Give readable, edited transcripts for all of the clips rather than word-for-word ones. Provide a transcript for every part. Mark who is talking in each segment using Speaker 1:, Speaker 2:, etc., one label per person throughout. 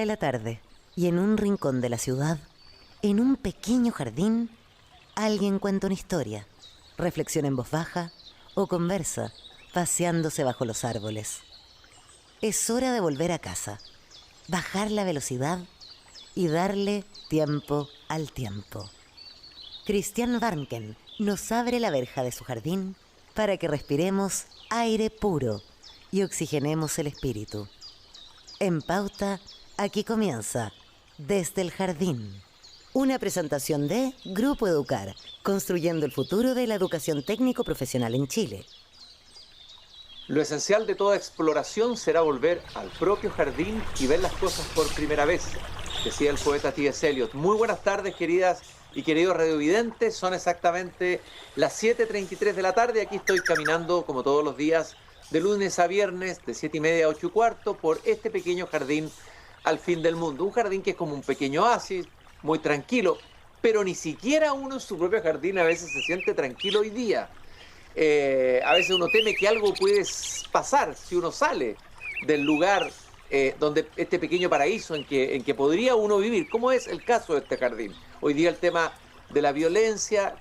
Speaker 1: Cae la tarde y en un rincón de la ciudad, en un pequeño jardín, alguien cuenta una historia, reflexiona en voz baja o conversa, paseándose bajo los árboles. Es hora de volver a casa, bajar la velocidad y darle tiempo al tiempo. Christian Warnken nos abre la verja de su jardín para que respiremos aire puro y oxigenemos el espíritu. En Pauta, aquí comienza Desde el Jardín. Una presentación de Grupo Educar, construyendo el futuro de la educación técnico-profesional en Chile.
Speaker 2: Lo esencial de toda exploración será volver al propio jardín y ver las cosas por primera vez, decía el poeta T.S. Eliot. Muy buenas tardes, queridas y queridos radiovidentes. Son exactamente las 7:33 de la tarde. Aquí estoy caminando, como todos los días, de lunes a viernes, de 7:30 a 8:15, por este pequeño jardín al fin del mundo. Un jardín que es como un pequeño oasis, muy tranquilo, pero ni siquiera uno en su propio jardín a veces se siente tranquilo hoy día. A veces uno teme que algo puede pasar si uno sale del lugar donde este pequeño paraíso en que podría uno vivir, como es el caso de este jardín. Hoy día el tema de la violencia,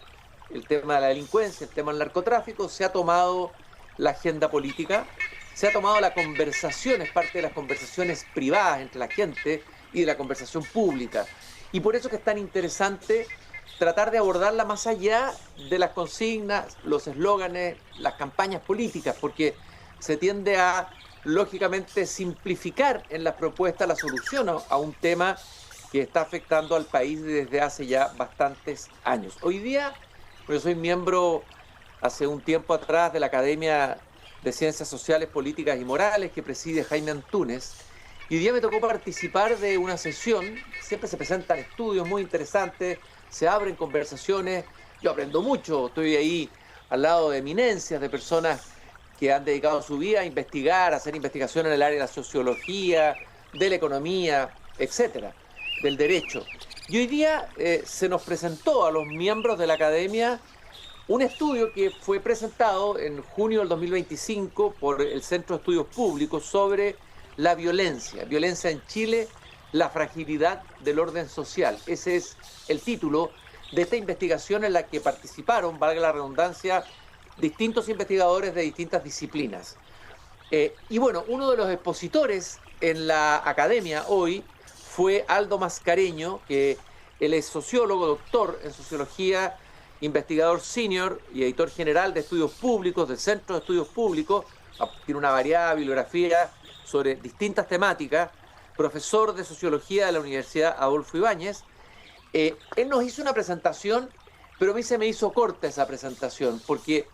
Speaker 2: el tema de la delincuencia, el tema del narcotráfico, se ha tomado la agenda política, se ha tomado la conversación, es parte de las conversaciones privadas entre la gente y de la conversación pública. Y por eso que es tan interesante tratar de abordarla más allá de las consignas, los eslóganes, las campañas políticas, porque se tiende a, lógicamente, simplificar en las propuestas la solución a un tema que está afectando al país desde hace ya bastantes años. Hoy día, yo soy miembro hace un tiempo atrás de la Academia de Ciencias Sociales, Políticas y Morales que preside Jaime Antúnez, y hoy día me tocó participar de una sesión. Siempre se presentan estudios muy interesantes, se abren conversaciones, yo aprendo mucho, estoy ahí al lado de eminencias, de personas que han dedicado su vida a investigar, a hacer investigación en el área de la sociología, de la economía, etcétera, del derecho. Y hoy día se nos presentó a los miembros de la academia un estudio que fue presentado en junio del 2025 por el Centro de Estudios Públicos sobre la violencia en Chile, la fragilidad del orden social. Ese es el título de esta investigación en la que participaron, valga la redundancia, distintos investigadores de distintas disciplinas. Y bueno, uno de los expositores en la academia hoy fue Aldo Mascareño, que él es sociólogo, doctor en sociología, investigador senior y editor general de estudios públicos, del Centro de Estudios Públicos. Tiene una variada bibliografía sobre distintas temáticas, profesor de sociología de la Universidad Adolfo Ibáñez. Él nos hizo una presentación, pero a mí se me hizo corta esa presentación, porque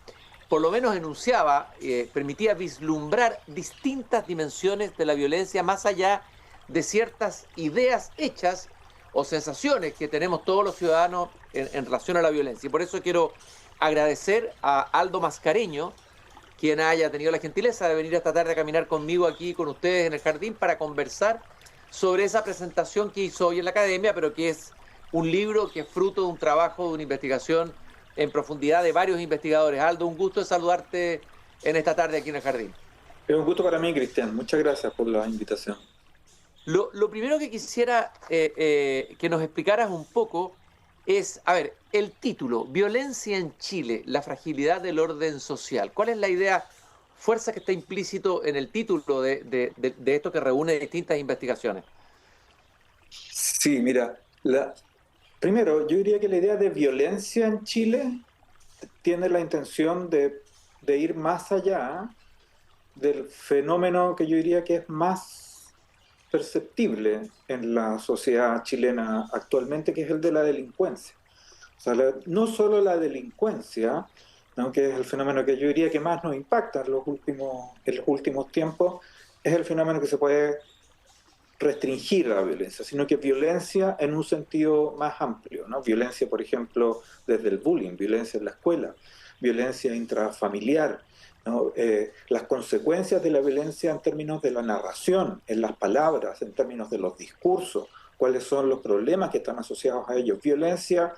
Speaker 2: por lo menos enunciaba, permitía vislumbrar distintas dimensiones de la violencia más allá de ciertas ideas hechas o sensaciones que tenemos todos los ciudadanos en relación a la violencia. Y por eso quiero agradecer a Aldo Mascareño, quien haya tenido la gentileza de venir esta tarde a caminar conmigo aquí, con ustedes en el jardín, para conversar sobre esa presentación que hizo hoy en la academia, pero que es un libro que es fruto de un trabajo, de una investigación en profundidad de varios investigadores. Aldo, un gusto de saludarte en esta tarde aquí en el jardín.
Speaker 3: Es un gusto para mí, Cristian. Muchas gracias por la invitación.
Speaker 2: Lo primero que quisiera que nos explicaras un poco es, a ver, el título, Violencia en Chile, la fragilidad del orden social. ¿Cuál es la idea, fuerza que está implícito en el título de esto que reúne distintas investigaciones?
Speaker 3: Sí, mira, primero yo diría que la idea de violencia en Chile tiene la intención de ir más allá del fenómeno que yo diría que es más perceptible en la sociedad chilena actualmente, que es el de la delincuencia. O sea, no solo la delincuencia, ¿no?, que es el fenómeno que yo diría que más nos impacta en los últimos tiempos, es el fenómeno que se puede restringir a la violencia, sino que violencia en un sentido más amplio, ¿no? Violencia, por ejemplo, desde el bullying, violencia en la escuela, violencia intrafamiliar, ¿no? Las consecuencias de la violencia en términos de la narración, en las palabras, en términos de los discursos, cuáles son los problemas que están asociados a ellos. Violencia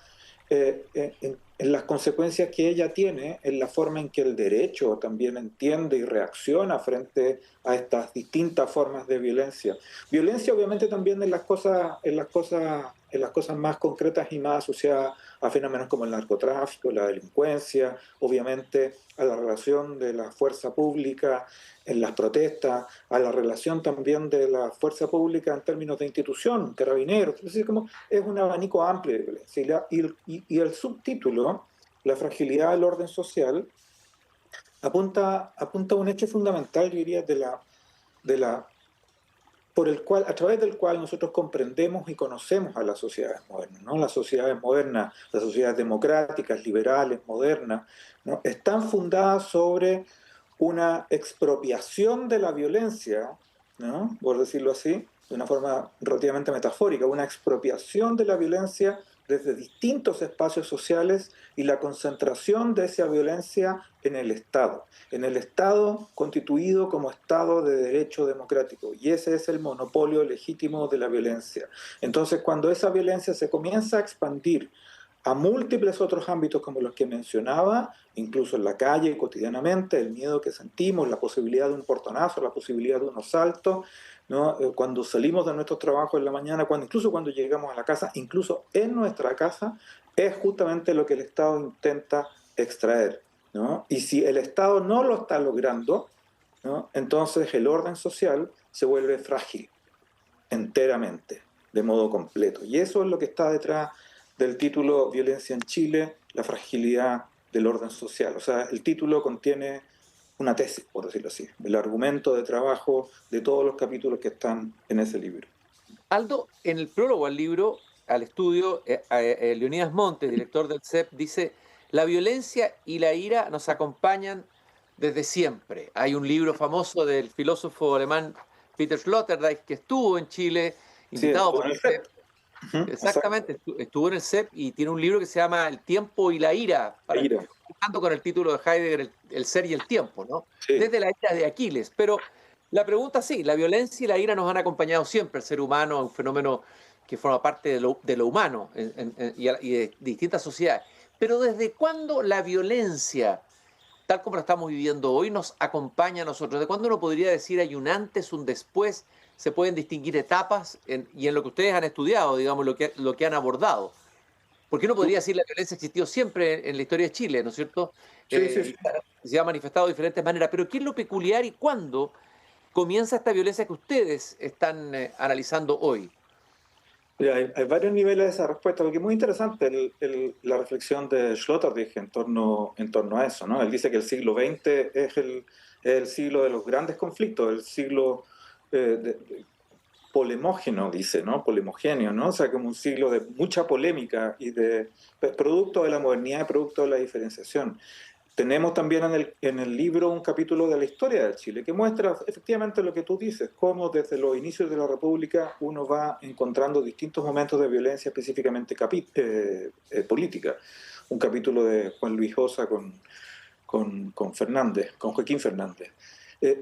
Speaker 3: en las consecuencias que ella tiene, en la forma en que el derecho también entiende y reacciona frente a estas distintas formas de violencia. Violencia obviamente también en las cosas más concretas y más asociadas a fenómenos como el narcotráfico, la delincuencia, obviamente a la relación de la fuerza pública en las protestas, a la relación también de la fuerza pública en términos de institución, carabineros, es decir, como es un abanico amplio de violencia. Y el subtítulo, la fragilidad del orden social, apunta a un hecho fundamental, yo diría, de la por el cual, a través del cual nosotros comprendemos y conocemos a las sociedades modernas, ¿no? Las sociedades modernas, las sociedades democráticas, liberales, modernas, ¿no? Están fundadas sobre una expropiación de la violencia, ¿no? Por decirlo así, de una forma relativamente metafórica, una expropiación de la violencia desde distintos espacios sociales y la concentración de esa violencia en el Estado constituido como Estado de derecho democrático. Y ese es el monopolio legítimo de la violencia. Entonces, cuando esa violencia se comienza a expandir a múltiples otros ámbitos como los que mencionaba, incluso en la calle cotidianamente, el miedo que sentimos, la posibilidad de un portonazo, la posibilidad de un asalto, ¿no? Cuando salimos de nuestros trabajos en la mañana, incluso cuando llegamos a la casa, incluso en nuestra casa, es justamente lo que el Estado intenta extraer, ¿no? Y si el Estado no lo está logrando, ¿no? Entonces el orden social se vuelve frágil enteramente, de modo completo. Y eso es lo que está detrás del título Violencia en Chile, la fragilidad del orden social. O sea, el título contiene una tesis, por decirlo así, el argumento de trabajo de todos los capítulos que están en ese libro.
Speaker 2: Aldo, en el prólogo al libro, al estudio, Leonidas Montes, director del CEP, dice: la violencia y la ira nos acompañan desde siempre. Hay un libro famoso del filósofo alemán Peter Sloterdijk, que estuvo en Chile,
Speaker 3: Sí,
Speaker 2: invitado por
Speaker 3: en
Speaker 2: el
Speaker 3: el
Speaker 2: CEP.
Speaker 3: FEP. Exacto.
Speaker 2: Exactamente, estuvo en el CEP y tiene un libro que se llama El tiempo y la ira,
Speaker 3: La ira.
Speaker 2: jugando con el título de Heidegger, el ser y el tiempo, ¿no?
Speaker 3: Sí.
Speaker 2: Desde la ira de Aquiles. Pero la pregunta sí, la violencia y la ira nos han acompañado siempre. El ser humano es un fenómeno que forma parte de lo humano y de distintas sociedades. Pero ¿desde cuándo la violencia, tal como la estamos viviendo hoy, nos acompaña a nosotros? ¿De cuándo uno podría decir hay un antes, un después? ¿Se pueden distinguir etapas y en lo que ustedes han estudiado, digamos, lo que han abordado? Porque uno podría decir la violencia existió siempre en la historia de Chile, ¿no es cierto?
Speaker 3: Sí, sí, sí.
Speaker 2: Y se ha manifestado de diferentes maneras, pero ¿qué es lo peculiar y cuándo comienza esta violencia que ustedes están analizando hoy?
Speaker 3: Mira, hay varios niveles de esa respuesta, porque es muy interesante la reflexión de Sloterdijk en torno a eso, ¿no? Él dice que el siglo XX es el siglo de los grandes conflictos, el siglo polemógeno, dice, ¿no? Polemogéneo, ¿no? O sea, como un siglo de mucha polémica y de producto de la modernidad y producto de la diferenciación. Tenemos también en el libro un capítulo de la historia de Chile que muestra efectivamente lo que tú dices, cómo desde los inicios de la República uno va encontrando distintos momentos de violencia específicamente política. Un capítulo de Juan Luis Josa con Fernández, con Joaquín Fernández.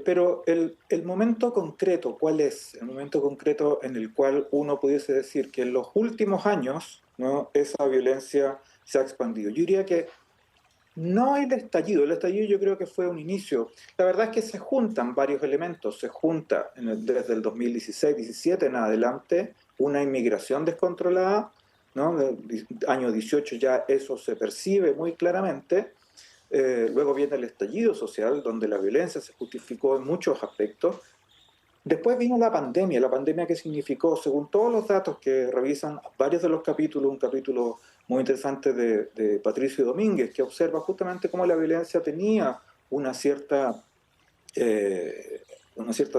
Speaker 3: Pero el momento concreto, ¿cuál es? El momento concreto en el cual uno pudiese decir que en los últimos años, ¿no?, esa violencia se ha expandido. Yo diría que no el estallido yo creo que fue un inicio. La verdad es que se juntan varios elementos, se junta desde el 2016-17 en adelante una inmigración descontrolada, ¿no? Año 18 ya eso se percibe muy claramente. Luego viene el estallido social, donde la violencia se justificó en muchos aspectos. Después vino la pandemia que significó, según todos los datos que revisan varios de los capítulos, un capítulo muy interesante de Patricio Domínguez, que observa justamente cómo la violencia tenía una cierta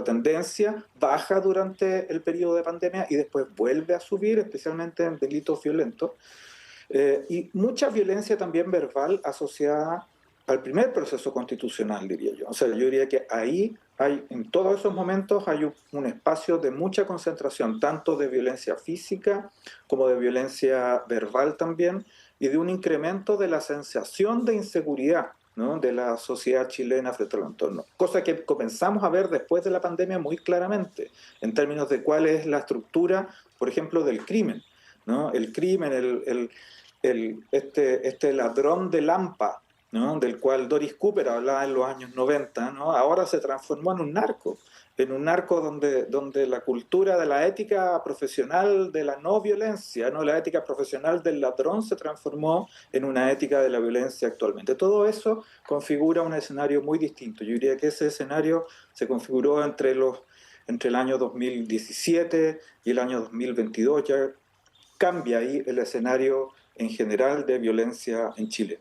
Speaker 3: tendencia baja durante el periodo de pandemia y después vuelve a subir, especialmente en delitos violentos. Y mucha violencia también verbal asociada al primer proceso constitucional, diría yo. O sea, yo diría que ahí en todos esos momentos hay un espacio de mucha concentración, tanto de violencia física como de violencia verbal también, y de un incremento de la sensación de inseguridad, ¿no?, de la sociedad chilena frente al entorno. Cosa que comenzamos a ver después de la pandemia muy claramente, en términos de cuál es la estructura, por ejemplo, del crimen, ¿no? El crimen, este ladrón de Lampa, ¿no? Del cual Doris Cooper hablaba en los años 90, ¿no? Ahora se transformó en un narco donde la cultura de la ética profesional de la no violencia, ¿no? La ética profesional del ladrón se transformó en una ética de la violencia actualmente. Todo eso configura un escenario muy distinto. Yo diría que ese escenario se configuró entre el año 2017 y el año 2022. Ya cambia ahí el escenario en general de violencia en Chile.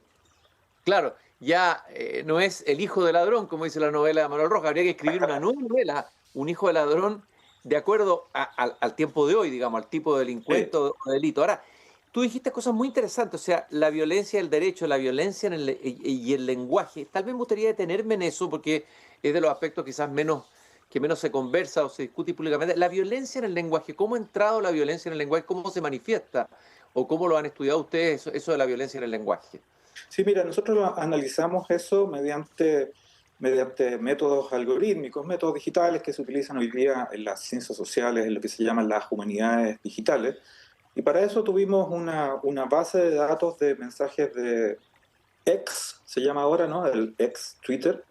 Speaker 2: Claro, ya no es el hijo del ladrón, como dice la novela de Manuel Rojas, habría que escribir una nueva novela, un hijo de ladrón, de acuerdo al tiempo de hoy, digamos, al tipo de delincuente o delito. Ahora, tú dijiste cosas muy interesantes, o sea, la violencia del derecho, la violencia y el lenguaje. Tal vez me gustaría detenerme en eso, porque es de los aspectos quizás que menos se conversa o se discute públicamente. La violencia en el lenguaje, ¿cómo ha entrado la violencia en el lenguaje? ¿Cómo se manifiesta? ¿O cómo lo han estudiado ustedes, eso de la violencia en el lenguaje?
Speaker 3: Sí, mira, nosotros analizamos eso mediante métodos algorítmicos, métodos digitales que se utilizan hoy día en las ciencias sociales, en lo que se llaman las humanidades digitales. Y para eso tuvimos una base de datos de mensajes de X, se llama ahora, ¿no? El ex Twitter,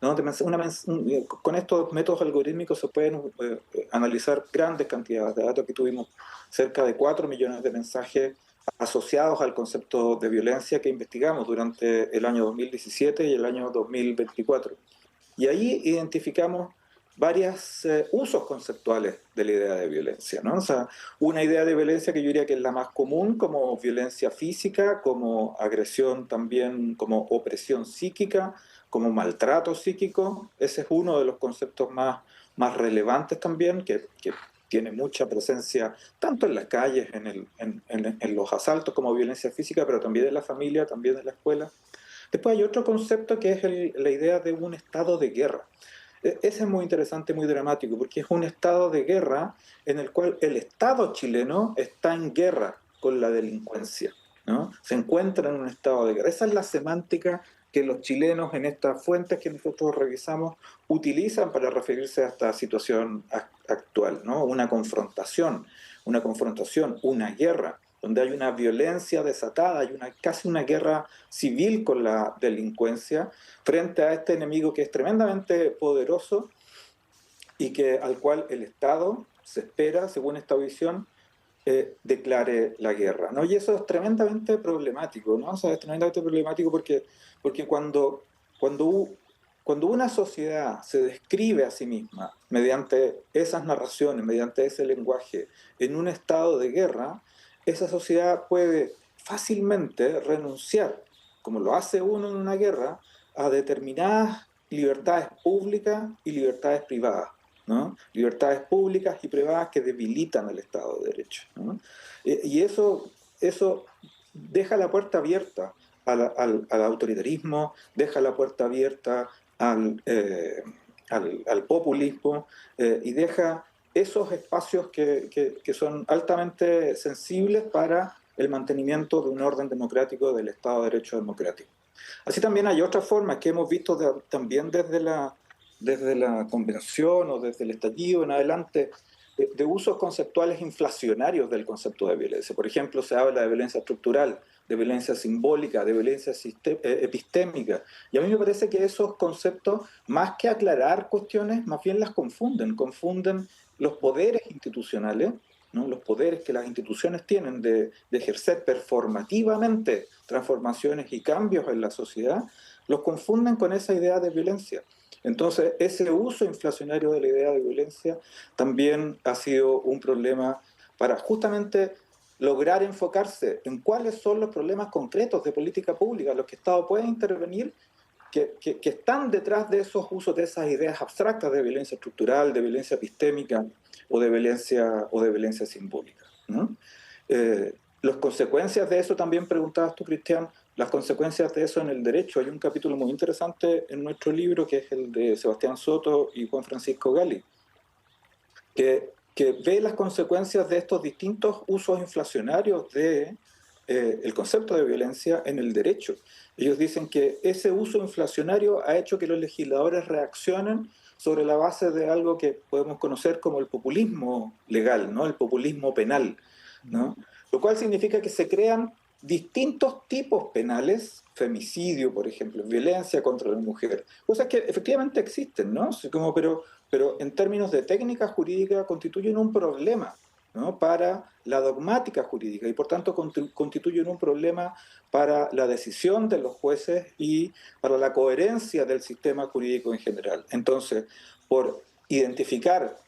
Speaker 3: ¿no? Con estos métodos algorítmicos se pueden analizar grandes cantidades de datos, que tuvimos cerca de 4 millones de mensajes asociados al concepto de violencia que investigamos durante el año 2017 y el año 2024. Y ahí identificamos varios usos conceptuales de la idea de violencia, ¿no? O sea, una idea de violencia que yo diría que es la más común, como violencia física, como agresión también, como opresión psíquica, como maltrato psíquico. Ese es uno de los conceptos más relevantes también, que tiene mucha presencia tanto en las calles, en los asaltos como violencia física, pero también en la familia, también en la escuela. Después hay otro concepto que es la idea de un estado de guerra. Ese es muy interesante, muy dramático, porque es un estado de guerra en el cual el Estado chileno está en guerra con la delincuencia, ¿no? Se encuentra en un estado de guerra. Esa es la semántica que los chilenos en estas fuentes que nosotros revisamos utilizan para referirse a esta situación actual, ¿no? Una confrontación, una guerra, donde hay una violencia desatada, hay casi una guerra civil con la delincuencia frente a este enemigo que es tremendamente poderoso y al cual el Estado se espera, según esta visión, declare la guerra, ¿no? Y eso es tremendamente problemático, ¿no? O sea, es tremendamente problemático porque cuando una sociedad se describe a sí misma mediante esas narraciones, mediante ese lenguaje, en un estado de guerra, esa sociedad puede fácilmente renunciar, como lo hace uno en una guerra, a determinadas libertades públicas y libertades privadas, ¿no? Libertades públicas y privadas que debilitan el Estado de Derecho, ¿no? Y eso deja la puerta abierta al autoritarismo, deja la puerta abierta al populismo, y deja esos espacios que son altamente sensibles para el mantenimiento de un orden democrático del Estado de Derecho democrático. Así también hay otras formas que hemos visto también desde la convención o desde el estallido en adelante, de usos conceptuales inflacionarios del concepto de violencia. Por ejemplo, se habla de violencia estructural, de violencia simbólica, de violencia epistémica. Y a mí me parece que esos conceptos, más que aclarar cuestiones, más bien las confunden los poderes institucionales, ¿no? Los poderes que las instituciones tienen de ejercer performativamente transformaciones y cambios en la sociedad, los confunden con esa idea de violencia. Entonces, ese uso inflacionario de la idea de violencia también ha sido un problema para justamente lograr enfocarse en cuáles son los problemas concretos de política pública, los que el Estado puede intervenir, que están detrás de esos usos, de esas ideas abstractas de violencia estructural, de violencia epistémica o de violencia simbólica, ¿no? Las consecuencias de eso también preguntabas tú, Cristian, las consecuencias de eso en el derecho. Hay un capítulo muy interesante en nuestro libro, que es el de Sebastián Soto y Juan Francisco Gali, que ve las consecuencias de estos distintos usos inflacionarios el concepto de violencia en el derecho. Ellos dicen que ese uso inflacionario ha hecho que los legisladores reaccionen sobre la base de algo que podemos conocer como el populismo legal, ¿no? El populismo penal, ¿no? Lo cual significa que se crean distintos tipos penales, femicidio, por ejemplo, violencia contra la mujer, cosas que efectivamente existen, ¿no? Así como, pero en términos de técnica jurídica constituyen un problema, ¿no? Para la dogmática jurídica y por tanto constituyen un problema para la decisión de los jueces y para la coherencia del sistema jurídico en general. Entonces, por identificar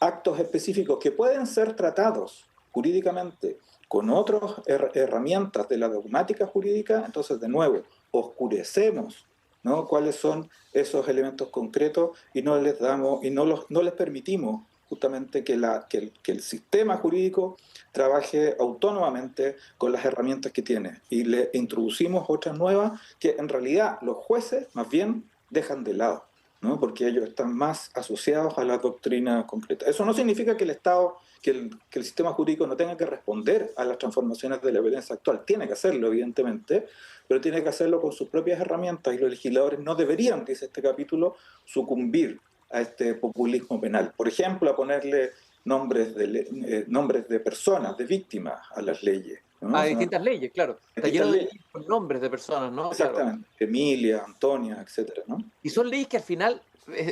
Speaker 3: actos específicos que pueden ser tratados jurídicamente con otras herramientas de la dogmática jurídica, entonces de nuevo oscurecemos, ¿no? Cuáles son esos elementos concretos y no les damos y no les permitimos justamente que el sistema jurídico trabaje autónomamente con las herramientas que tiene y le introducimos otras nuevas que en realidad los jueces más bien dejan de lado, ¿no? Porque ellos están más asociados a la doctrina concreta. Eso no significa que el Estado, que el sistema jurídico no tenga que responder a las transformaciones de la violencia actual. Tiene que hacerlo, evidentemente, pero tiene que hacerlo con sus propias herramientas y los legisladores no deberían, dice este capítulo, sucumbir a este populismo penal. Por ejemplo, a ponerle nombres de personas, de víctimas a las leyes, ¿no?
Speaker 2: A distintas leyes, claro. Está lleno de leyes con nombres de personas, ¿no?
Speaker 3: Exactamente. Claro. Emilia, Antonia, etcétera, ¿no?
Speaker 2: Y son leyes que al final,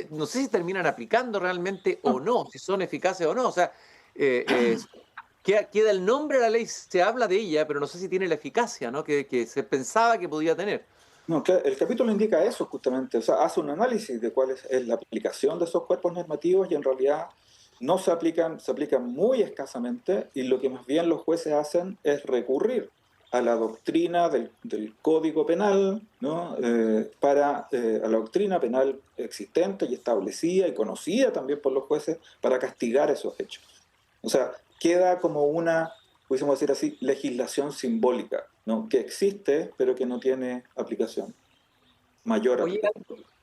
Speaker 2: no sé si terminan aplicando realmente o no, si son eficaces o no. O sea, queda el nombre de la ley, se habla de ella, pero no sé si tiene la eficacia, ¿no? Que se pensaba que podía tener.
Speaker 3: No, el capítulo indica eso justamente, o sea, hace un análisis de cuál es la aplicación de esos cuerpos normativos y en realidad no se aplican muy escasamente y lo que más bien los jueces hacen es recurrir a la doctrina del Código Penal, ¿no? A la doctrina penal existente y establecida y conocida también por los jueces para castigar esos hechos. O sea, queda como una, pudiésemos decir así, legislación simbólica, ¿no? Que existe, pero que no tiene aplicación mayor.
Speaker 2: Oye,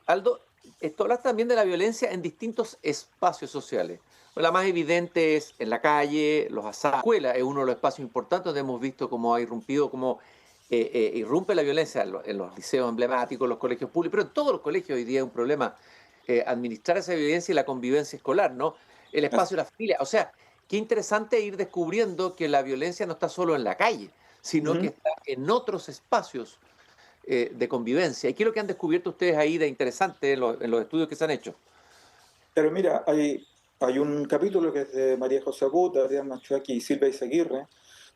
Speaker 2: Aldo, esto hablas también de la violencia en distintos espacios sociales. La más evidente es en la calle, los asados. La escuela es uno de los espacios importantes donde hemos visto cómo ha irrumpido, cómo irrumpe la violencia en los liceos emblemáticos, los colegios públicos, pero en todos los colegios hoy día es un problema administrar esa violencia y la convivencia escolar, ¿no? El espacio de la familia. O sea, qué interesante ir descubriendo que la violencia no está solo en la calle, sino que está en otros espacios de convivencia. ¿Y qué es lo que han descubierto ustedes ahí de interesante en los estudios que se han hecho?
Speaker 3: Pero mira, hay un capítulo que es de María José Abud, Adrián Machuaki y Silvia Izaguirre,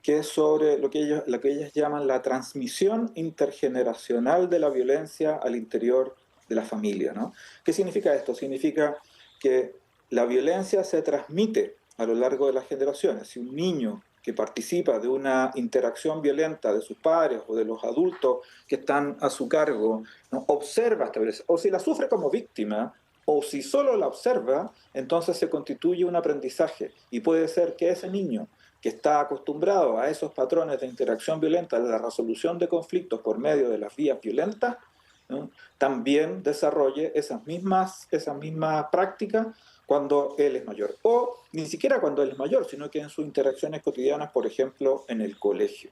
Speaker 3: que es sobre lo que ellas llaman la transmisión intergeneracional de la violencia al interior de la familia, ¿no? ¿Qué significa esto? Significa que la violencia se transmite a lo largo de las generaciones. Si un niño que participa de una interacción violenta de sus padres o de los adultos que están a su cargo, ¿no? Observa esta violencia, o si la sufre como víctima, o si solo la observa, entonces se constituye un aprendizaje. Y puede ser que ese niño que está acostumbrado a esos patrones de interacción violenta, de la resolución de conflictos por medio de las vías violentas, ¿no? También desarrolle esas mismas prácticas cuando él es mayor. O ni siquiera cuando él es mayor, sino que en sus interacciones cotidianas, por ejemplo, en el colegio,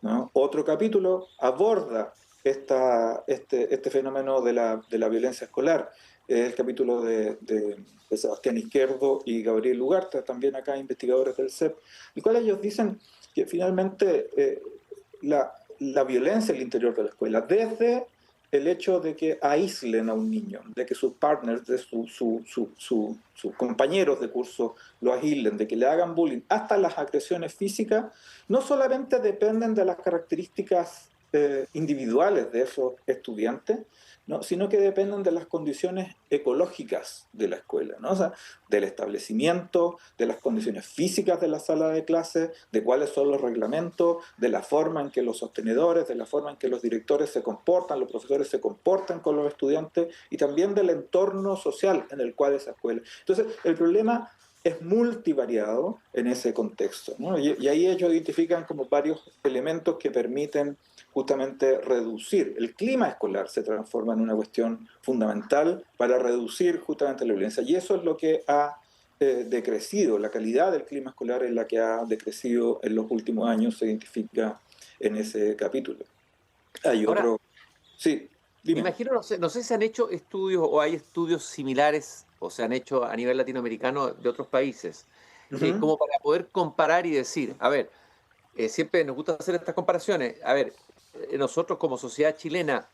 Speaker 3: ¿no? Otro capítulo aborda este fenómeno de la violencia escolar. El capítulo de Sebastián Izquierdo y Gabriel Ugarte, también acá investigadores del CEP, el cual ellos dicen que finalmente la violencia en el interior de la escuela, desde el hecho de que aíslen a un niño, de que sus partners, de sus compañeros de curso lo aíslen, de que le hagan bullying, hasta las agresiones físicas, no solamente dependen de las características individuales de esos estudiantes, ¿no? Sino que dependen de las condiciones ecológicas de la escuela, ¿no? O sea, del establecimiento, de las condiciones físicas de la sala de clases, de cuáles son los reglamentos, de la forma en que los sostenedores, de la forma en que los directores se comportan, los profesores se comportan con los estudiantes y también del entorno social en el cual esa escuela. Entonces, el problema es multivariado en ese contexto, ¿no? Y ahí ellos identifican como varios elementos que permiten justamente reducir. El clima escolar se transforma en una cuestión fundamental para reducir justamente la violencia. Y eso es lo que ha decrecido, la calidad del clima escolar es la que ha decrecido en los últimos años, se identifica en ese capítulo. Hay
Speaker 2: Ahora,
Speaker 3: otro... Sí, dime.
Speaker 2: Me imagino, no sé si se han hecho estudios o hay estudios similares o se han hecho a nivel latinoamericano de otros países, como para poder comparar y decir, a ver, siempre nos gusta hacer estas comparaciones. A ver, nosotros como sociedad chilena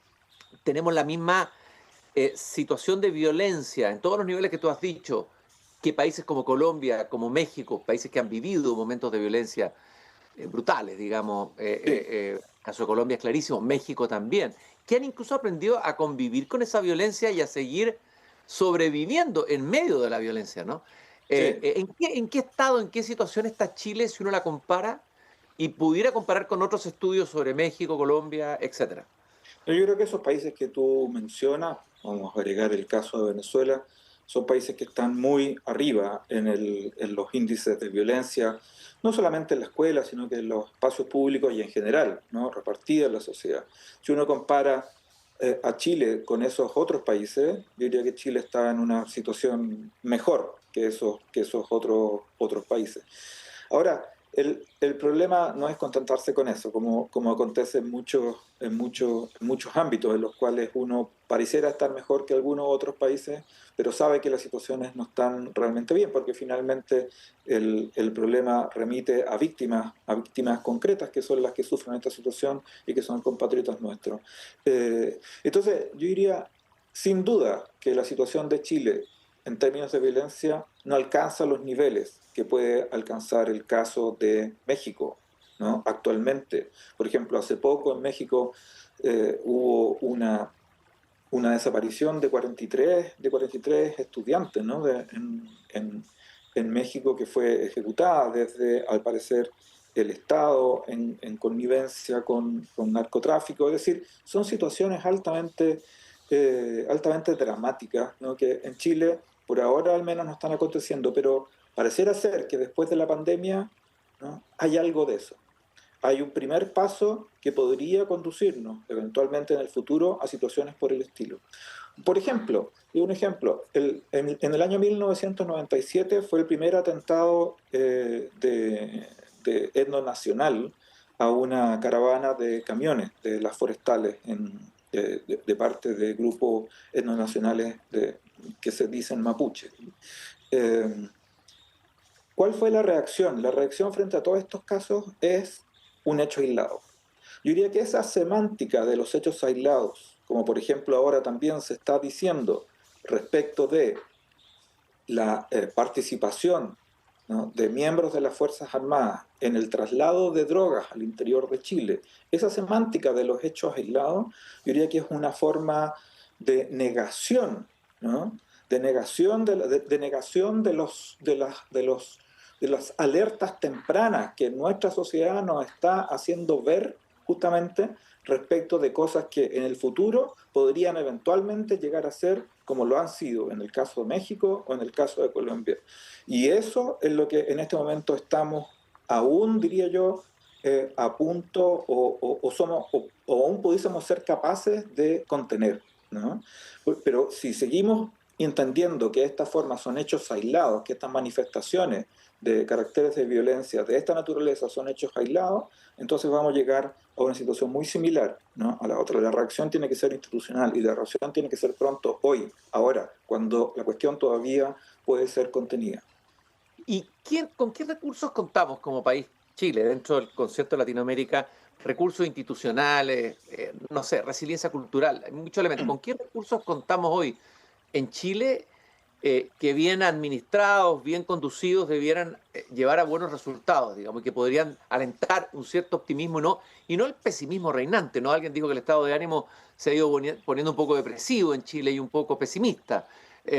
Speaker 2: tenemos la misma situación de violencia en todos los niveles que tú has dicho, que países como Colombia, como México, países que han vivido momentos de violencia brutales, digamos.
Speaker 3: Sí,
Speaker 2: El caso de Colombia es clarísimo, México también, que han incluso aprendido a convivir con esa violencia y a seguir sobreviviendo en medio de la violencia, ¿no?
Speaker 3: sí.
Speaker 2: En qué estado, en qué situación está Chile si uno la compara y pudiera comparar con otros estudios sobre México, Colombia, etcétera?
Speaker 3: Yo creo que esos países que tú mencionas, vamos a agregar el caso de Venezuela, son países que están muy arriba en los índices de violencia, no solamente en la escuela, sino que en los espacios públicos y en general, ¿no? Repartida en la sociedad. Si uno compara a Chile con esos otros países, yo diría que Chile está en una situación mejor que esos otros países. Ahora, el problema no es contentarse con eso, como acontece en muchos ámbitos en los cuales uno pareciera estar mejor que algunos otros países, pero sabe que las situaciones no están realmente bien, porque finalmente el problema remite a víctimas concretas que son las que sufren esta situación y que son compatriotas nuestros. Entonces, yo diría, sin duda, que la situación de Chile en términos de violencia no alcanza los niveles que puede alcanzar el caso de México, ¿no? Actualmente. Por ejemplo, hace poco en México hubo una desaparición de 43 estudiantes, ¿no? En México que fue ejecutada desde, al parecer, el Estado en connivencia con narcotráfico. Es decir, son situaciones altamente dramáticas, ¿no? Que en Chile por ahora al menos no están aconteciendo, pero pareciera ser que después de la pandemia, ¿no? Hay algo de eso. Hay un primer paso que podría conducirnos eventualmente en el futuro a situaciones por el estilo. Por ejemplo, y un ejemplo, en el año 1997 fue el primer atentado de etnonacional a una caravana de camiones de las forestales de parte de grupos etnonacionales que se dicen mapuche. Eh, ¿Cuál fue la reacción? La reacción frente a todos estos casos es un hecho aislado. Yo diría que esa semántica de los hechos aislados, como por ejemplo ahora también se está diciendo respecto de la participación, ¿no? De miembros de las Fuerzas Armadas en el traslado de drogas al interior de Chile, esa semántica de los hechos aislados, yo diría que es una forma de negación, ¿no? De negación de negación de las alertas tempranas que nuestra sociedad nos está haciendo ver justamente respecto de cosas que en el futuro podrían eventualmente llegar a ser como lo han sido en el caso de México o en el caso de Colombia. Y eso es lo que en este momento estamos aún, diría yo, a punto o aún pudiésemos ser capaces de contener, ¿no? Pero si seguimos entendiendo que estas formas son hechos aislados, que estas manifestaciones de caracteres de violencia de esta naturaleza son hechos aislados, entonces vamos a llegar a una situación muy similar, ¿no? A la otra. La reacción tiene que ser institucional y la reacción tiene que ser pronto, hoy, ahora, cuando la cuestión todavía puede ser contenida.
Speaker 2: ¿Y con qué recursos contamos como país Chile dentro del concierto de Latinoamérica? Recursos institucionales, no sé, resiliencia cultural, hay muchos elementos. ¿Con qué recursos contamos hoy en Chile que bien administrados, bien conducidos, debieran llevar a buenos resultados, digamos, y que podrían alentar un cierto optimismo y no el pesimismo reinante, ¿no? Alguien dijo que el estado de ánimo se ha ido poniendo un poco depresivo en Chile y un poco pesimista,
Speaker 3: Sí.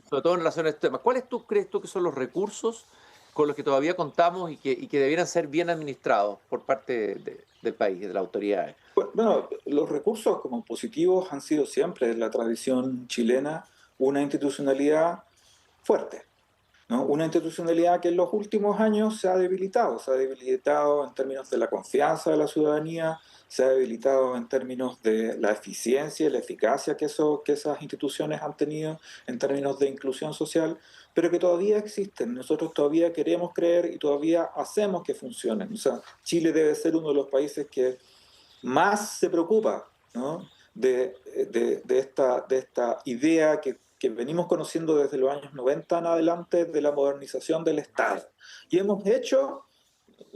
Speaker 2: sobre todo en relación a este tema. ¿Cuáles crees tú que son los recursos con los que todavía contamos y que debieran ser bien administrados por parte del país, de las autoridades?
Speaker 3: Bueno, los recursos como positivos han sido siempre en la tradición chilena una institucionalidad fuerte, ¿no? Una institucionalidad que en los últimos años se ha debilitado en términos de la confianza de la ciudadanía, se ha debilitado en términos de la eficiencia y la eficacia que esas instituciones han tenido en términos de inclusión social, pero que todavía existen. Nosotros todavía queremos creer y todavía hacemos que funcionen. O sea, Chile debe ser uno de los países que más se preocupa, ¿no? De esta idea que venimos conociendo desde los años 90 en adelante de la modernización del Estado. Y hemos hecho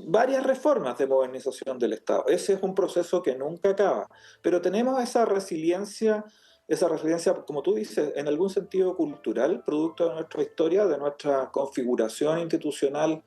Speaker 3: varias reformas de modernización del Estado. Ese es un proceso que nunca acaba, pero tenemos esa resiliencia, como tú dices, en algún sentido cultural, producto de nuestra historia, de nuestra configuración institucional,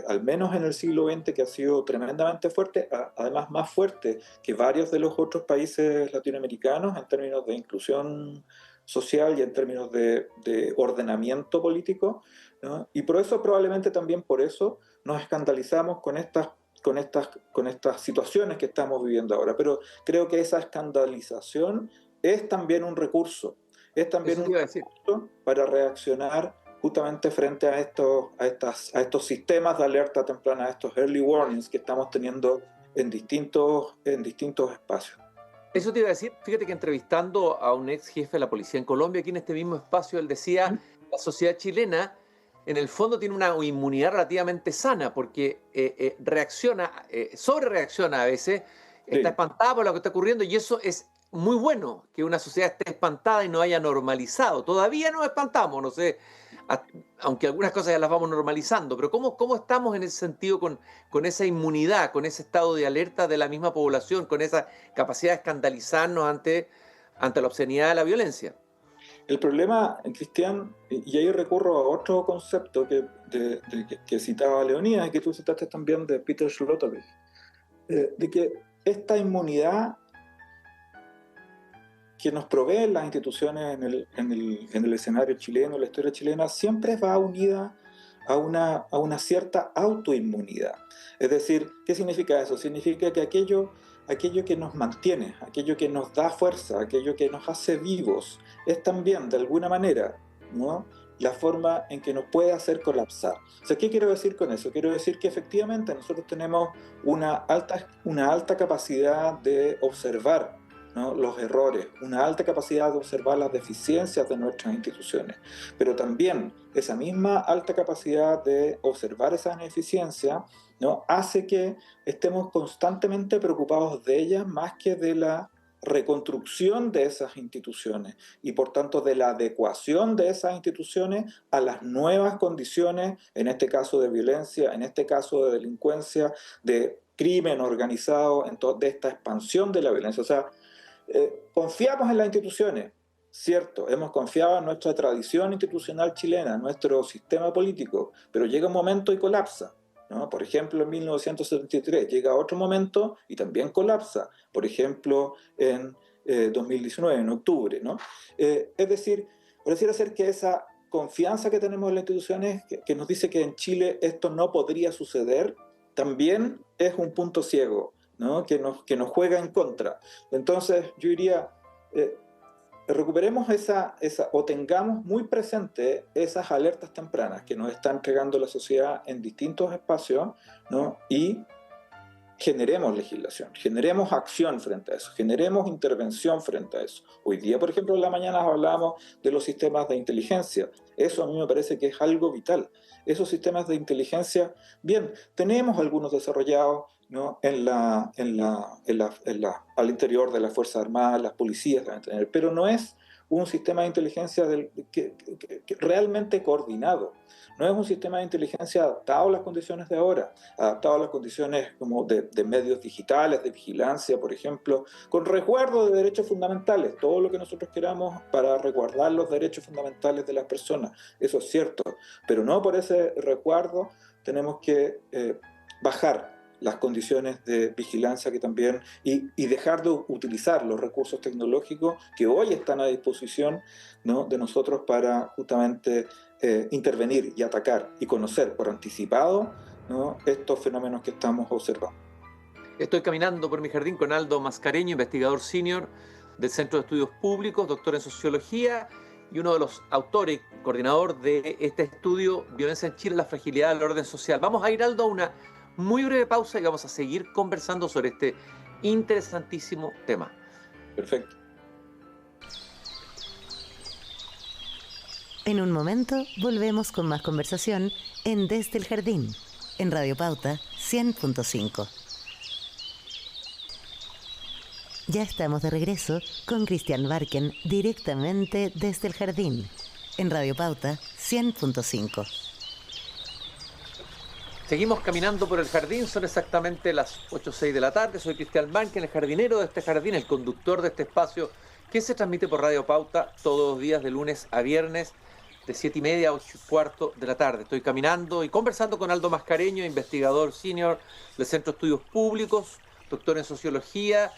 Speaker 3: al menos en el siglo XX, que ha sido tremendamente fuerte, además más fuerte que varios de los otros países latinoamericanos en términos de inclusión social y en términos de ordenamiento político, ¿no? Y por eso, probablemente también por eso, nos escandalizamos con estas situaciones que estamos viviendo ahora. Pero creo que esa escandalización es también un recurso, es también un recurso para reaccionar justamente frente a estos sistemas de alerta temprana, a estos early warnings que estamos teniendo en distintos espacios.
Speaker 2: Eso te iba a decir, fíjate que entrevistando a un ex jefe de la policía en Colombia, aquí en este mismo espacio, él decía, la sociedad chilena en el fondo tiene una inmunidad relativamente sana, porque sobrereacciona a veces, está espantada por lo que está ocurriendo, y eso es muy bueno, que una sociedad esté espantada y no haya normalizado. Todavía no espantamos, no sé, aunque algunas cosas ya las vamos normalizando, pero ¿cómo estamos en ese sentido con esa inmunidad, con ese estado de alerta de la misma población, con esa capacidad de escandalizarnos ante la obscenidad de la violencia?
Speaker 3: El problema, Cristian, y ahí recurro a otro concepto que citaba Leonidas y que tú citaste también de Peter Sloterdijk, de que esta inmunidad que nos proveen las instituciones en el escenario chileno, la historia chilena, siempre va unida a una cierta autoinmunidad. Es decir, ¿qué significa eso? Significa que aquello que nos mantiene, aquello que nos da fuerza, aquello que nos hace vivos, es también, de alguna manera, ¿no?, la forma en que nos puede hacer colapsar. O sea, ¿qué quiero decir con eso? Quiero decir que efectivamente nosotros tenemos una alta capacidad de observar, ¿no?, los errores, una alta capacidad de observar las deficiencias de nuestras instituciones, pero también esa misma alta capacidad de observar esas deficiencias, ¿no?, hace que estemos constantemente preocupados de ellas más que de la reconstrucción de esas instituciones y por tanto de la adecuación de esas instituciones a las nuevas condiciones, en este caso de violencia, en este caso de delincuencia, de crimen organizado, de esta expansión de la violencia. O sea, confiamos en las instituciones, cierto, hemos confiado en nuestra tradición institucional chilena, en nuestro sistema político, pero llega un momento y colapsa, ¿no? Por ejemplo, en 1973 llega otro momento y también colapsa, por ejemplo, en 2019, en octubre, ¿no? Es decir, pareciera ser que esa confianza que tenemos en las instituciones, que nos dice que en Chile esto no podría suceder, también es un punto ciego, ¿no?, que nos juega en contra. Entonces yo diría, recuperemos o tengamos muy presente esas alertas tempranas que nos está entregando la sociedad en distintos espacios, ¿no?, y generemos legislación, generemos acción frente a eso, generemos intervención frente a eso. Hoy día, por ejemplo, en la mañana hablábamos de los sistemas de inteligencia. Eso a mí me parece que es algo vital. Esos sistemas de inteligencia, bien, tenemos algunos desarrollados, ¿no?, al interior de las Fuerzas Armadas, las policías deben tener, pero no es un sistema de inteligencia que realmente coordinado. No es un sistema de inteligencia adaptado a las condiciones de ahora, adaptado a las condiciones como de medios digitales, de vigilancia, por ejemplo, con resguardo de derechos fundamentales, todo lo que nosotros queramos para resguardar los derechos fundamentales de las personas, eso es cierto, pero no por ese resguardo tenemos que bajar las condiciones de vigilancia que también, y dejar de utilizar los recursos tecnológicos que hoy están a disposición, ¿no?, de nosotros para justamente intervenir y atacar y conocer por anticipado, ¿no?, estos fenómenos que estamos observando.
Speaker 2: Estoy caminando por mi jardín con Aldo Mascareño, investigador senior del Centro de Estudios Públicos, doctor en Sociología y uno de los autores, coordinador de este estudio, Violencia en Chile, la fragilidad del orden social. Vamos a ir, Aldo, a una muy breve pausa y vamos a seguir conversando sobre este interesantísimo tema.
Speaker 3: Perfecto.
Speaker 1: En un momento volvemos con más conversación en Desde el Jardín, en Radio Pauta 100.5. Ya estamos de regreso con Cristian Barken directamente desde el Jardín, en Radio Pauta 100.5.
Speaker 2: Seguimos caminando por el jardín, son exactamente las 8:06 de la tarde. Soy Cristian Manquen, el jardinero de este jardín, el conductor de este espacio que se transmite por Radio Pauta todos los días de lunes a viernes de 7:30 a 8:15 de la tarde. Estoy caminando y conversando con Aldo Mascareño, investigador senior del Centro de Estudios Públicos, doctor en Sociología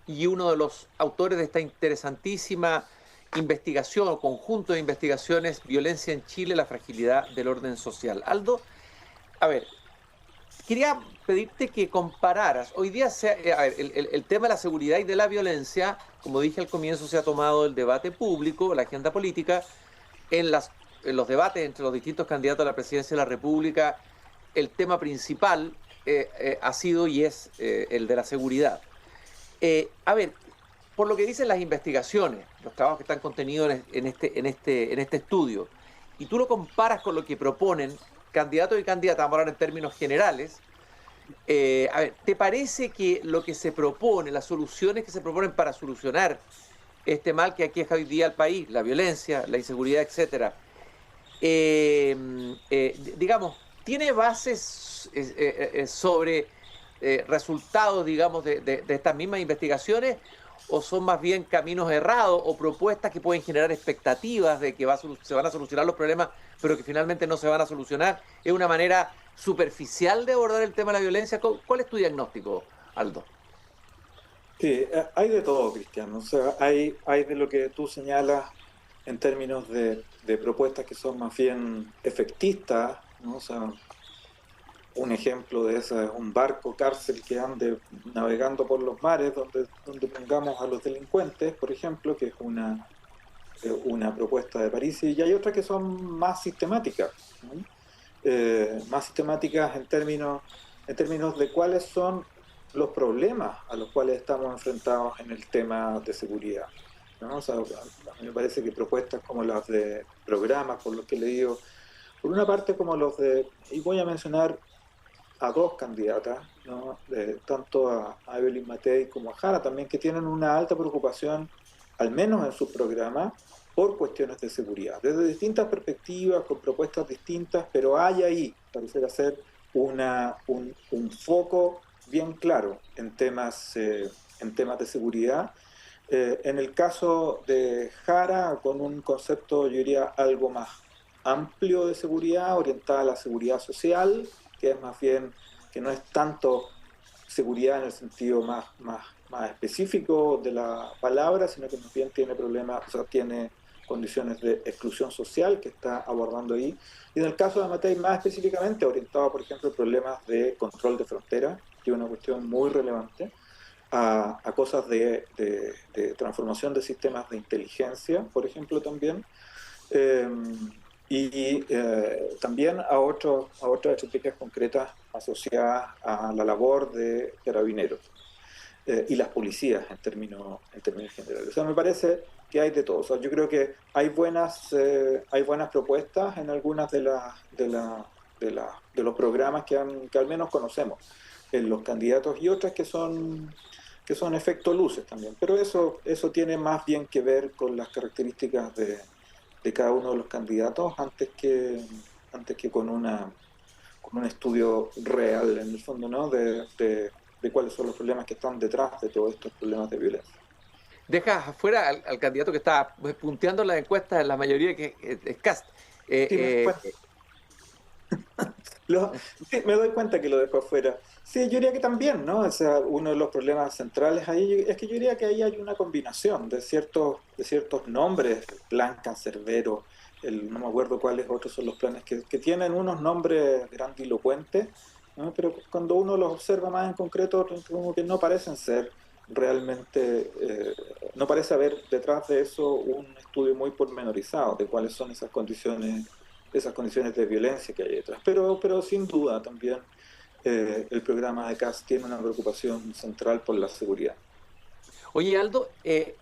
Speaker 2: y uno de los autores de esta interesantísima investigación o conjunto de investigaciones, Violencia en Chile, la fragilidad del orden social. Aldo, a ver, quería pedirte que compararas. Hoy día el tema de la seguridad y de la violencia, como dije al comienzo, se ha tomado el debate público, la agenda política, en los debates entre los distintos candidatos a la presidencia de la República. El tema principal ha sido y es el de la seguridad. A ver, por lo que dicen las investigaciones, los trabajos que están contenidos en este estudio, y tú lo comparas con lo que proponen candidatos y candidatas, vamos a hablar en términos generales. A ver, ¿te parece que lo que se propone, las soluciones que se proponen para solucionar este mal que aqueja hoy día al país, la violencia, la inseguridad, etcétera, digamos, tiene bases sobre resultados, digamos, de estas mismas investigaciones, o son más bien caminos errados o propuestas que pueden generar expectativas de que se van a solucionar los problemas, pero que finalmente no se van a solucionar? ¿Es una manera superficial de abordar el tema de la violencia? ¿Cuál es tu diagnóstico, Aldo?
Speaker 3: Sí, hay de todo, Cristiano. O sea, hay de lo que tú señalas en términos de propuestas que son más bien efectistas, ¿no? O sea, un ejemplo de eso es un barco cárcel que ande navegando por los mares donde pongamos a los delincuentes, por ejemplo, que es una propuesta de París, y hay otras que son más sistemáticas, ¿no? Más sistemáticas en términos de cuáles son los problemas a los cuales estamos enfrentados en el tema de seguridad, ¿no? O sea, a mí me parece que propuestas como las de programas, por lo que he leído, por una parte como los de, y voy a mencionar a dos candidatas, ¿no? Tanto a Evelyn Matei como a Jara también, que tienen una alta preocupación, al menos en sus programas, por cuestiones de seguridad, desde distintas perspectivas, con propuestas distintas, pero hay ahí, pareciera ser, un foco bien claro en temas de seguridad. En el caso de Jara, con un concepto, yo diría, algo más amplio de seguridad, orientada a la seguridad social, que es más bien, que no es tanto seguridad en el sentido más específico de la palabra, sino que más bien tiene problemas, o sea, tiene condiciones de exclusión social que está abordando ahí. Y en el caso de Matei, más específicamente, orientado, por ejemplo, a problemas de control de frontera, que es una cuestión muy relevante, a cosas de transformación de sistemas de inteligencia, por ejemplo, también, también a otras estrategias concretas asociadas a la labor de carabineros y las policías en términos generales. O sea, me parece que hay de todo. O sea, yo creo que hay buenas propuestas en algunas de los programas que al menos conocemos en los candidatos, y otras que son efecto luces también. Pero eso tiene más bien que ver con las características de cada uno de los candidatos antes que con un estudio real, en el fondo, ¿no? de cuáles son los problemas que están detrás de todos estos problemas de violencia.
Speaker 2: Dejas afuera al candidato que está punteando las encuestas en la mayoría, que es Kast.
Speaker 3: Sí, me doy cuenta que lo dejo afuera. Sí, yo diría que también, ¿no? O sea, uno de los problemas centrales ahí es que yo diría que ahí hay una combinación de ciertos nombres, Plan Cancerbero, no me acuerdo cuáles otros son los planes, que tienen unos nombres grandilocuentes, ¿no? Pero cuando uno los observa más en concreto, como que no parecen ser realmente, no parece haber detrás de eso un estudio muy pormenorizado de cuáles son esas condiciones de violencia que hay detrás. Pero sin duda también el programa de Kast tiene una preocupación central por la seguridad.
Speaker 2: Oye, Aldo,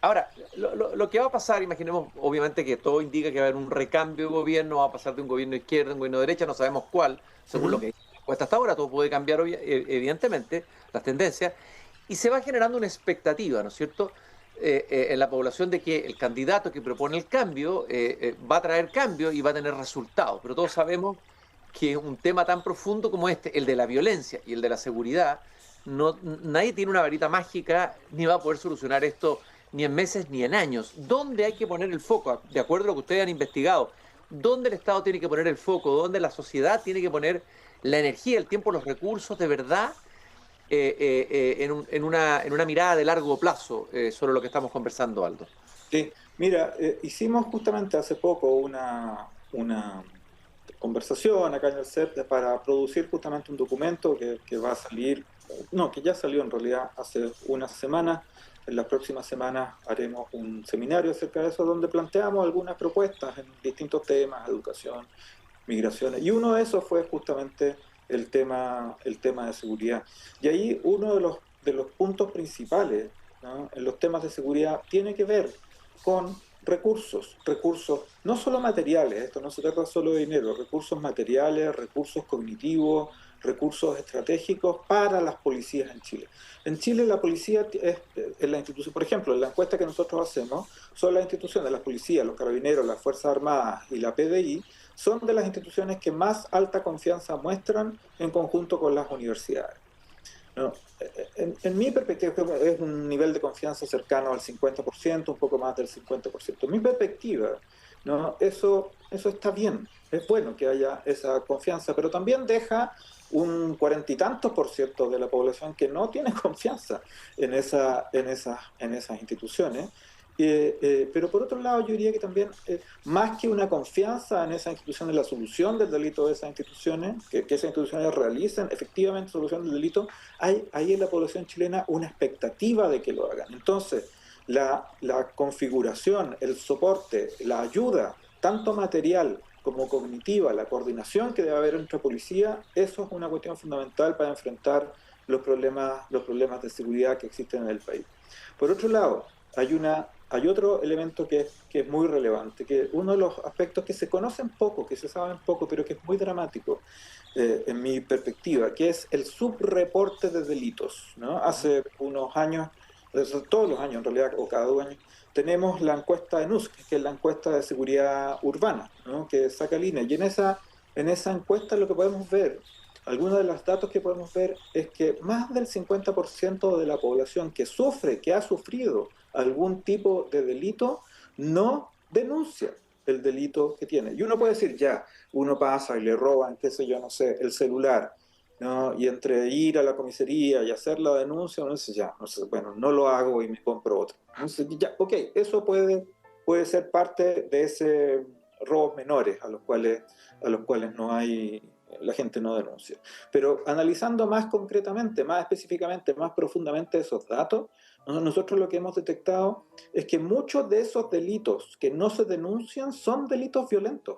Speaker 2: ahora, lo que va a pasar, imaginemos, obviamente que todo indica que va a haber un recambio de gobierno, va a pasar de un gobierno de izquierda a un gobierno de derecha, no sabemos cuál, según lo que dice la encuesta hasta ahora, todo puede cambiar, evidentemente, las tendencias, y se va generando una expectativa, ¿no es cierto?, en la población de que el candidato que propone el cambio va a traer cambio y va a tener resultados, pero todos sabemos que un tema tan profundo como este, el de la violencia y el de la seguridad, nadie tiene una varita mágica ni va a poder solucionar esto ni en meses ni en años. ¿Dónde hay que poner el foco? De acuerdo a lo que ustedes han investigado, ¿dónde el Estado tiene que poner el foco? ¿Dónde la sociedad tiene que poner la energía, el tiempo, los recursos de verdad en una mirada de largo plazo sobre lo que estamos conversando, Aldo?
Speaker 3: Sí, mira, hicimos justamente hace poco una conversación acá en el CEP para producir justamente un documento que va a salir, no, que ya salió en realidad hace unas semanas. En las próximas semanas haremos un seminario acerca de eso donde planteamos algunas propuestas en distintos temas, educación, migraciones, y uno de esos fue justamente el tema de seguridad. Y ahí uno de los puntos principales, ¿no?, en los temas de seguridad tiene que ver con recursos no solo materiales, esto no se trata solo de dinero, recursos materiales, recursos cognitivos, recursos estratégicos para las policías en Chile. En Chile la policía es la institución, por ejemplo, en la encuesta que nosotros hacemos, son las instituciones, las policías, los carabineros, las Fuerzas Armadas y la PDI, son de las instituciones que más alta confianza muestran en conjunto con las universidades. No, en mi perspectiva es un nivel de confianza cercano al 50%, un poco más del 50%. En mi perspectiva, ¿no?, eso está bien, es bueno que haya esa confianza, pero también deja un 40 y tantos por ciento de la población que no tiene confianza en esas instituciones. Pero por otro lado, yo diría que también, más que una confianza en esas instituciones, la solución del delito de esas instituciones, que esas instituciones realicen efectivamente solución del delito, hay en la población chilena una expectativa de que lo hagan. Entonces, la configuración, el soporte, la ayuda, tanto material como cognitiva, la coordinación que debe haber entre policía, eso es una cuestión fundamental para enfrentar los problemas de seguridad que existen en el país. Por otro lado, hay otro elemento que es muy relevante, que uno de los aspectos que se conocen poco, que se saben poco, pero que es muy dramático, en mi perspectiva, que es el subreporte de delitos, ¿no? Hace unos años, todos los años en realidad, o cada 2 años, tenemos la encuesta de NUSC, que es la encuesta de seguridad urbana, ¿no?, que saca el INE, y en esa encuesta lo que podemos ver, algunos de los datos que podemos ver es que más del 50% de la población que sufre, que ha sufrido algún tipo de delito, no denuncia el delito que tiene. Y uno puede decir, ya, uno pasa y le roban, qué sé yo, no sé, el celular, ¿no?, y entre ir a la comisaría y hacer la denuncia, uno dice, ya, no sé, bueno, no lo hago y me compro otro. Entonces, ya, ok, eso puede ser parte de ese robos menores a los cuales no hay, la gente no denuncia. Pero analizando más concretamente, más específicamente, más profundamente esos datos, nosotros lo que hemos detectado es que muchos de esos delitos que no se denuncian son delitos violentos.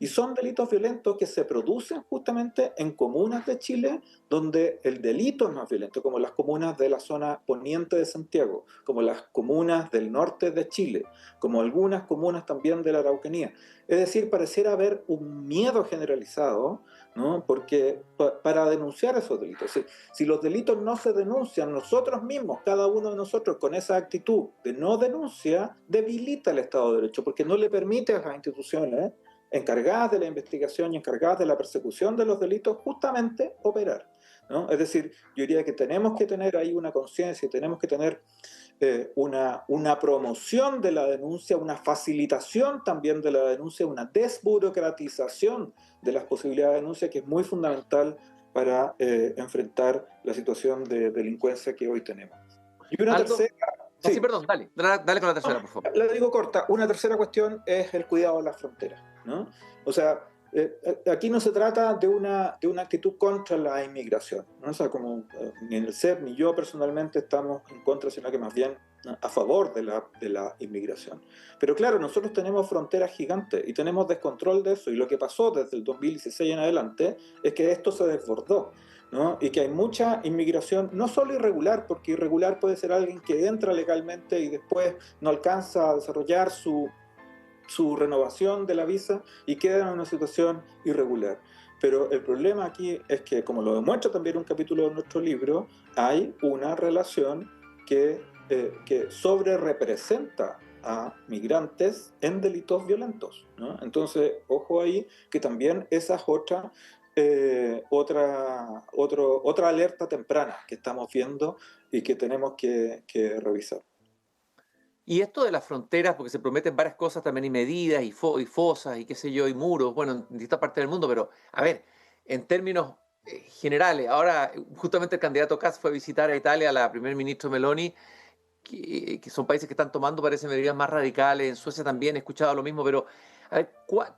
Speaker 3: Y son delitos violentos que se producen justamente en comunas de Chile donde el delito es más violento, como las comunas de la zona poniente de Santiago, como las comunas del norte de Chile, como algunas comunas también de la Araucanía. Es decir, pareciera haber un miedo generalizado, ¿no?, porque para denunciar esos delitos. Si los delitos no se denuncian, nosotros mismos, cada uno de nosotros, con esa actitud de no denuncia, debilita el Estado de Derecho, porque no le permite a las instituciones encargadas de la investigación y encargadas de la persecución de los delitos justamente operar, ¿no? Es decir, yo diría que tenemos que tener ahí una conciencia y tenemos que tener una promoción de la denuncia, una facilitación también de la denuncia, una desburocratización de las posibilidades de denuncia, que es muy fundamental para enfrentar la situación de delincuencia que hoy tenemos. Y una
Speaker 2: Aldo,
Speaker 3: tercera...
Speaker 2: sí, perdón, dale con la tercera, por favor.
Speaker 3: La digo corta. Una tercera cuestión es el cuidado de las fronteras, ¿no? O sea, aquí no se trata de una actitud contra la inmigración, ¿no? O sea, como ni en el CEP ni yo personalmente estamos en contra, sino que más bien a favor de la inmigración. Pero claro, nosotros tenemos fronteras gigantes y tenemos descontrol de eso, y lo que pasó desde el 2016 en adelante es que esto se desbordó, ¿no? Y que hay mucha inmigración, no solo irregular, porque irregular puede ser alguien que entra legalmente y después no alcanza a desarrollar su renovación de la visa y queda en una situación irregular. Pero el problema aquí es que, como lo demuestra también un capítulo de nuestro libro, hay una relación que sobre representa a migrantes en delitos violentos, ¿no? Entonces, ojo ahí, que también esa es otra alerta temprana que estamos viendo y que tenemos que revisar.
Speaker 2: Y esto de las fronteras, porque se prometen varias cosas también y medidas y fosas y qué sé yo, y muros, bueno, en distintas partes del mundo, pero a ver, en términos generales, ahora justamente el candidato Katz fue a visitar a Italia, a la primer ministro Meloni, que son países que están tomando, parece, medidas más radicales. En Suecia también he escuchado lo mismo, pero a ver,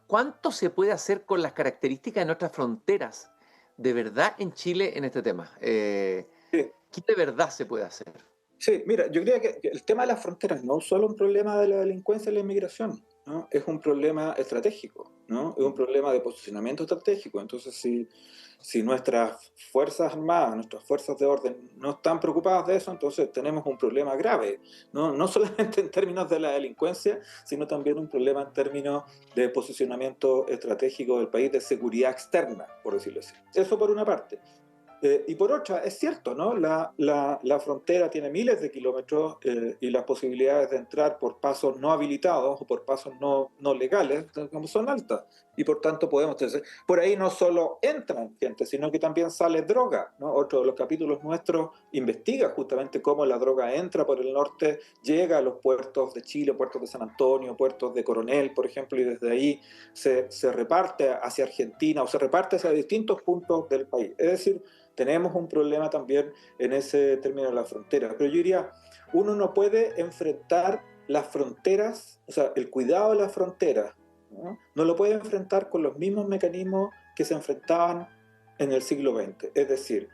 Speaker 2: ¿cuánto se puede hacer con las características de nuestras fronteras de verdad en Chile en este tema?
Speaker 3: Sí.
Speaker 2: ¿Qué de verdad se puede hacer?
Speaker 3: Sí, mira, yo creo que el tema de las fronteras no es solo un problema de la delincuencia y la inmigración, ¿no? Es un problema estratégico, ¿no? Es un problema de posicionamiento estratégico. Entonces, si nuestras Fuerzas Armadas, nuestras fuerzas de orden no están preocupadas de eso, entonces tenemos un problema grave, ¿no? No solamente en términos de la delincuencia, sino también un problema en términos de posicionamiento estratégico del país, de seguridad externa, por decirlo así. Eso por una parte. Y por otra, es cierto, ¿no? La frontera tiene miles de kilómetros y las posibilidades de entrar por pasos no habilitados o por pasos no legales son altas. Y por tanto podemos tener, por ahí no solo entran gente, sino que también sale droga, ¿no? Otro de los capítulos nuestros investiga justamente cómo la droga entra por el norte, llega a los puertos de Chile, puertos de San Antonio, puertos de Coronel, por ejemplo, y desde ahí se reparte hacia Argentina o se reparte hacia distintos puntos del país. Es decir, tenemos un problema también en ese término de la frontera. Pero yo diría, uno no puede enfrentar las fronteras, o sea, el cuidado de las fronteras, no lo puede enfrentar con los mismos mecanismos que se enfrentaban en el siglo XX. Es decir,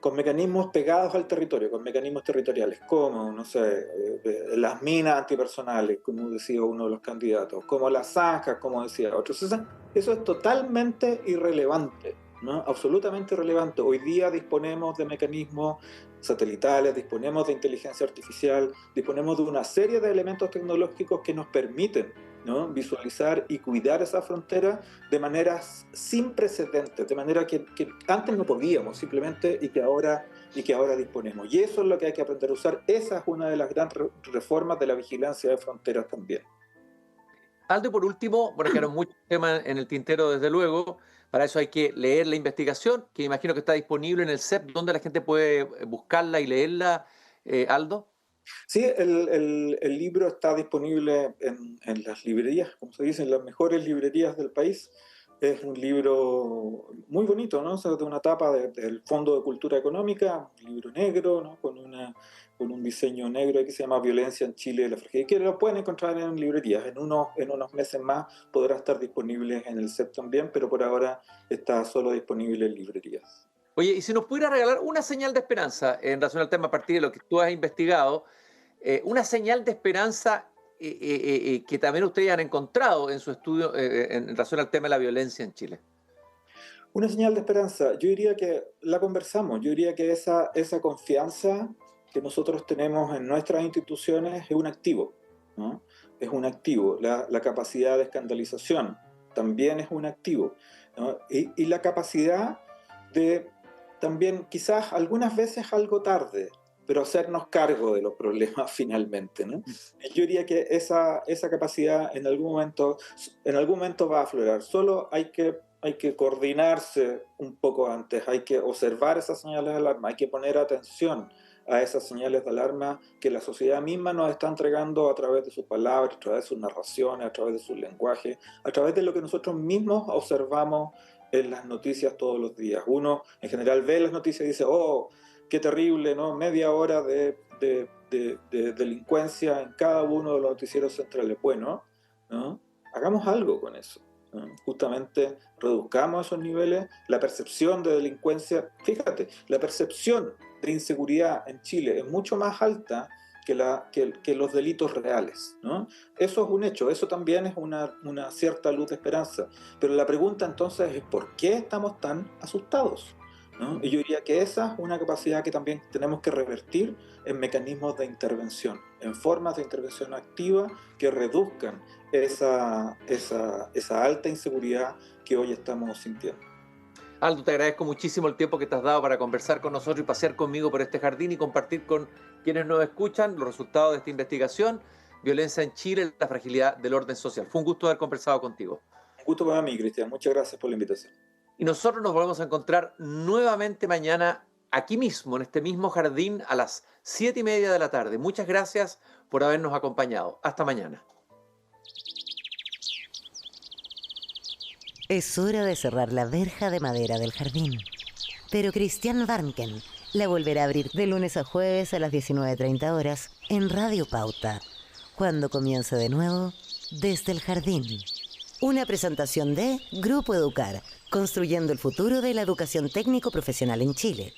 Speaker 3: con mecanismos pegados al territorio, con mecanismos territoriales, como, no sé, las minas antipersonales, como decía uno de los candidatos, como las zanjas, como decía otros. Eso es totalmente irrelevante, ¿no? Absolutamente irrelevante. Hoy día disponemos de mecanismos satelitales, disponemos de inteligencia artificial, disponemos de una serie de elementos tecnológicos que nos permiten, ¿no?, visualizar y cuidar esa frontera de maneras sin precedentes, de manera que antes no podíamos simplemente y que ahora disponemos. Y eso es lo que hay que aprender a usar. Esa es una de las grandes reformas de la vigilancia de fronteras también.
Speaker 2: Aldo, y por último, bueno, quedaron muchos temas en el tintero, desde luego. Para eso hay que leer la investigación, que imagino que está disponible en el CEP, donde la gente puede buscarla y leerla, Aldo.
Speaker 3: Sí, el libro está disponible en las librerías, como se dice, en las mejores librerías del país. Es un libro muy bonito, ¿no? O sea, de una tapa del Fondo de Cultura Económica, un libro negro, ¿no? Con un diseño negro que se llama Violencia en Chile y la Fragilidad, que lo pueden encontrar en librerías. En unos meses más podrá estar disponible en el CEP también, pero por ahora está solo disponible en librerías.
Speaker 2: Oye, y si nos pudiera regalar una señal de esperanza en relación al tema a partir de lo que tú has investigado, una señal de esperanza que también ustedes han encontrado en su estudio en relación al tema de la violencia en Chile.
Speaker 3: Una señal de esperanza, yo diría que la conversamos, yo diría que esa confianza que nosotros tenemos en nuestras instituciones es un activo, ¿no? Es un activo. La capacidad de escandalización también es un activo, ¿no? Y la capacidad de también, quizás algunas veces algo tarde, pero hacernos cargo de los problemas finalmente, ¿no? Yo diría que esa capacidad en algún momento va a aflorar. Solo hay que coordinarse un poco antes, hay que observar esas señales de alarma, hay que poner atención a esas señales de alarma que la sociedad misma nos está entregando a través de sus palabras, a través de sus narraciones, a través de su lenguaje, a través de lo que nosotros mismos observamos en las noticias todos los días. Uno en general ve las noticias y dice, oh, qué terrible, ¿no? Media hora de delincuencia en cada uno de los noticieros centrales. Bueno, ¿no? Hagamos algo con eso, ¿no? Justamente reduzcamos esos niveles. La percepción de delincuencia, fíjate, la percepción de inseguridad en Chile es mucho más alta que los delitos reales, ¿no? Eso es un hecho, eso también es una cierta luz de esperanza. Pero la pregunta entonces es, ¿por qué estamos tan asustados?, ¿no? Y yo diría que esa es una capacidad que también tenemos que revertir en mecanismos de intervención, en formas de intervención activa que reduzcan esa alta inseguridad que hoy estamos sintiendo.
Speaker 2: Aldo, te agradezco muchísimo el tiempo que te has dado para conversar con nosotros y pasear conmigo por este jardín y compartir con quienes nos escuchan los resultados de esta investigación violencia en Chile, la fragilidad del orden social. Fue un gusto haber conversado contigo.
Speaker 3: Un gusto para mí, Cristian. Muchas gracias por la invitación.
Speaker 2: Y nosotros nos volvemos a encontrar nuevamente mañana aquí mismo, en este mismo jardín, a las 7:30 de la tarde. Muchas gracias por habernos acompañado. Hasta mañana.
Speaker 1: Es hora de cerrar la verja de madera del jardín. Pero Christian Warnken la volverá a abrir de lunes a jueves a las 19:30 horas en Radio Pauta, cuando comience de nuevo Desde el Jardín. Una presentación de Grupo Educar, construyendo el futuro de la educación técnico profesional en Chile.